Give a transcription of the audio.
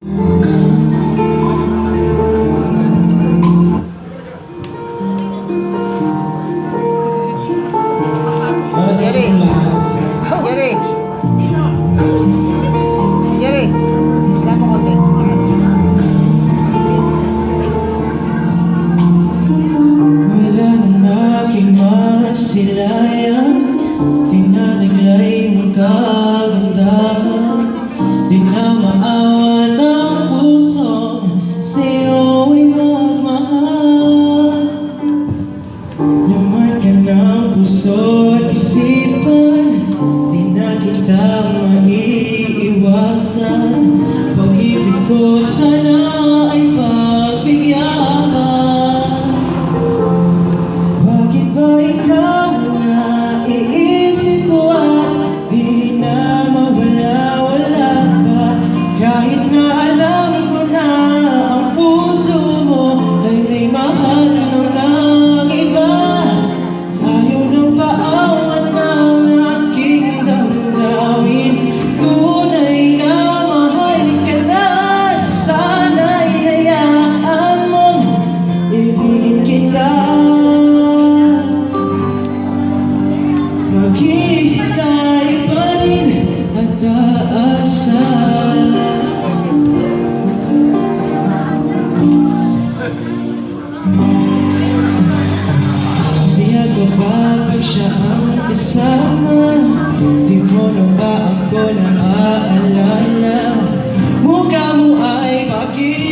Jerry! Jerry! Jerry! Kailan mo konti? Wala na aking masilayan, tinataglay mong kagandahan. Di na maawa ng puso, sa'yo'y magmahal. Laman ka ng puso at isipan, di na kita maiiwasan. Pag-ibig ko sana ay pagbigyan. Bakit ba ikaw na iisip ko at di na mawala-wala pa? Kahit na alam ko na ang puso mo ay may mahal ng iba. Ayaw ng paawat ng aking damdamin. Tunay na mahal ka na, sana'y hayaan mong ibigin kita. Maghihintay pa rin at aasa. Masaya ka ba pag siya ang kasama? Di mo na ba ako naaalala? Mukha mo ay bakit